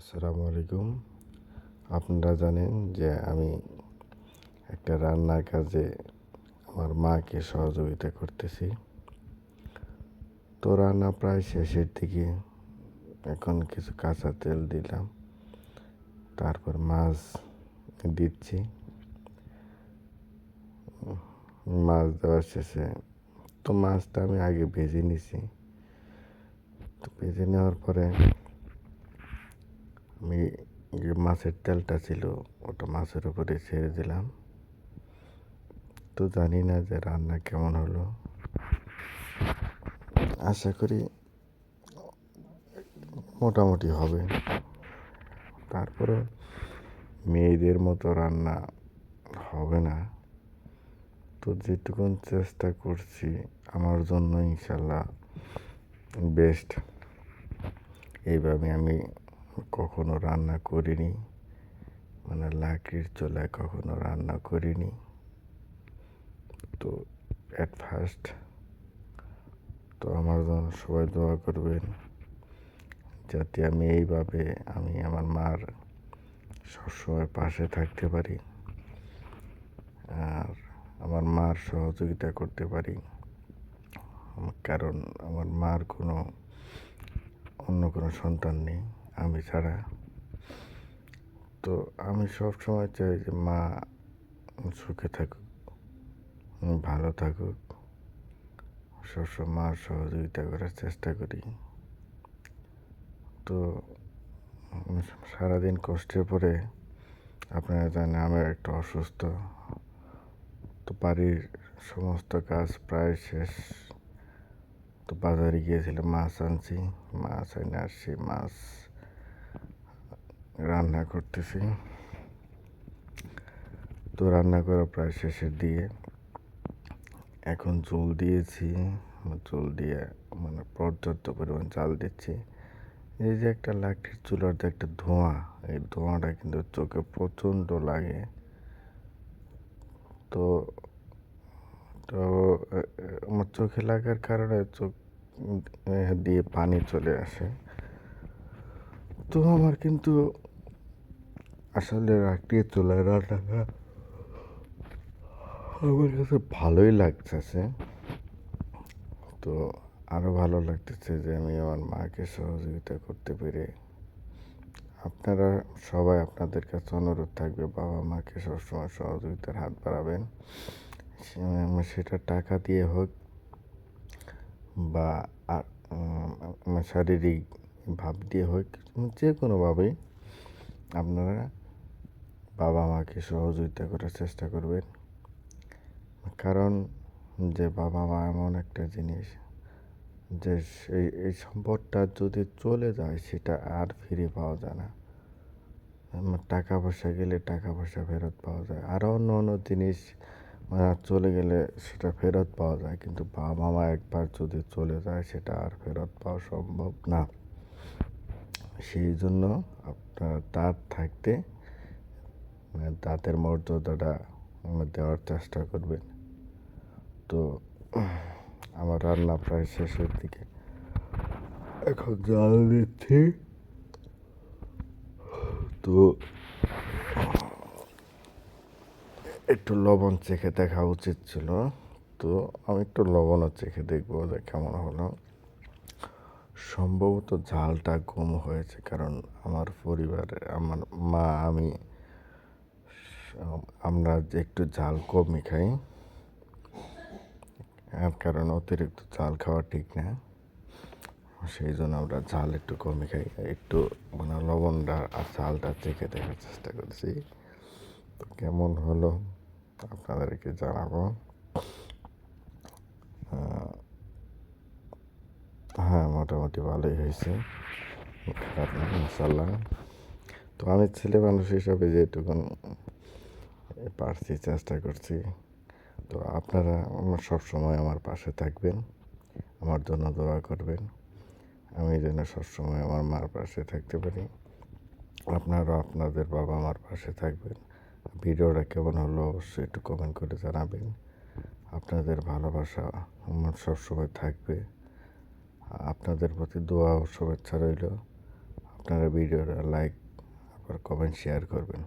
আসসালামু আলাইকুম। আপনারা জানেন যে আমি একটা রান্নার কাজে আমার মাকে সহযোগিতা করতেছি। তো রান্না প্রায় শেষের দিকে। এখন কিছু কাঁচা তেল দিলাম, তারপর মাছ দিচ্ছি। মাছ দেওয়ার শেষে তো মাছটা আমি আগে ভেজে নিছি। তো ভেজে নেওয়ার পরে আমি যে মাছের তেলটা ছিল ওটা মাছের উপরে ছেড়ে দিলাম। তো জানি না যে রান্না কেমন হলো। আশা করি মোটামুটি হবে। তারপরে মেয়েদের মতো রান্না হবে না, তো যেটুকুন চেষ্টা করছি আমার জন্য ইনশাল্লাহ বেস্ট। এইভাবে আমি কখনো রান্না করিনি, মানে লাকড়ির চুলায় কখনো রান্না করিনি। তো অ্যাট ফার্স্ট তো আমার জন্য সবাই দোয়া করবেন যাতে আমি এইভাবে আমার মার সবসময় পাশে থাকতে পারি আর আমার মার সহযোগিতা করতে পারি। কারণ আমার মার অন্য কোনো সন্তান নেই আমি ছাড়া। তো আমি সবসময় চাই যে মা সুখে থাকুক, ভালো থাকুক। সবসময় মার সহযোগিতা করার চেষ্টা করি। তো সারাদিন কষ্টের পরে আপনারা জানেন আমি একটা অসুস্থ। তো বাড়ির সমস্ত কাজ প্রায় শেষ। তো বাজারে গিয়েছিলাম, মাছ আনছি, মাছ এনে আসছি, মাছ রান্না করতেছি। তো রান্না করা প্রায় শেষের দিকে। এখন জল দিয়েছি, জল দিয়ে মানে পর্যাপ্ত পরিমাণ চাল দিচ্ছি। এই যে একটা লাকড়ির চুলার যে একটা ধোঁয়া, এই ধোঁয়াটা কিন্তু চোখে প্রচণ্ড লাগে। তো তো আমার চোখে লাগার কারণে চোখ দিয়ে পানি চলে আসে। তো আমার কিন্তু আসলে লাকড়ির চুলায় রান্নাটা আমার কাছে ভালোই লাগতেছে। তো আরও ভালো লাগতেছে যে আমি আমার মাকে সহযোগিতা করতে পেরে। আপনারা সবাই, আপনাদের কাছে অনুরোধ থাকবে বাবা মাকে সবসময় সহযোগিতার হাত বাড়াবেন। সেটা টাকা দিয়ে হোক বা শারীরিক ভাব দিয়ে হোক, যে কোনোভাবেই আপনারা বাবা মাকে সহযোগিতা করার চেষ্টা করবেন। কারণ যে বাবা মা এমন একটা জিনিস যে এই সম্পদটা যদি চলে যায় সেটা আর ফিরে পাওয়া যায় না। টাকা পয়সা গেলে টাকা পয়সা ফেরত পাওয়া যায়, আরও অন্য অন্য জিনিস চলে গেলে সেটা ফেরত পাওয়া যায়, কিন্তু বাবা মা একবার যদি চলে যায় সেটা আর ফেরত পাওয়া সম্ভব না। সেই জন্য আপনার তার থাকতে তাদের মর্যাদাটা দেওয়ার চেষ্টা করবেন। তো আমার রান্না প্রায় শেষের দিকে, এখন জাল দিচ্ছি। তো একটু লবণ চেখে দেখা উচিত ছিল। তো আমি একটু লবণও চেখে দেখবো যে কেমন হলো। সম্ভবত ঝালটা কম হয়েছে, কারণ আমার পরিবারে আমার মা আমরা যে একটু ঝাল কমই খাই, কারণ অতিরিক্ত ঝাল খাওয়া ঠিক না। সেই জন্য আমরা ঝাল একটু কমই খাই। একটু মানে লবণটা আর ঝালটা চেখে দেখার চেষ্টা করছি। তো কেমন হলো আপনাদেরকে জানাবো। হ্যাঁ, মোটামুটি ভালোই হয়েছে, খারাপ না ইনশাল্লাহ। তো আমি ছেলে মানুষ হিসাবে যেটুকুন পারছি চেষ্টা করছি। তো আপনারা সবসময় আমার পাশে থাকবেন, আমার জন্য দোয়া করবেন, আমি যেন সবসময় আমার মার পাশে থাকতে পারি। আপনারা আপনাদের বাবা মার পাশে থাকবেন। ভিডিওটা কেমন হলো অবশ্যই একটু কমেন্ট করে জানাবেন। আপনাদের ভালোবাসা আমার সবসময় থাকবে। আপনাদের প্রতি দোয়া ও শুভেচ্ছা রইল। আপনারা ভিডিওটা লাইক আবার কমেন্ট শেয়ার করবেন।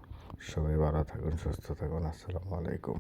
সবাই ভালো থাকুন, সুস্থ থাকুন। আসসালামু আলাইকুম।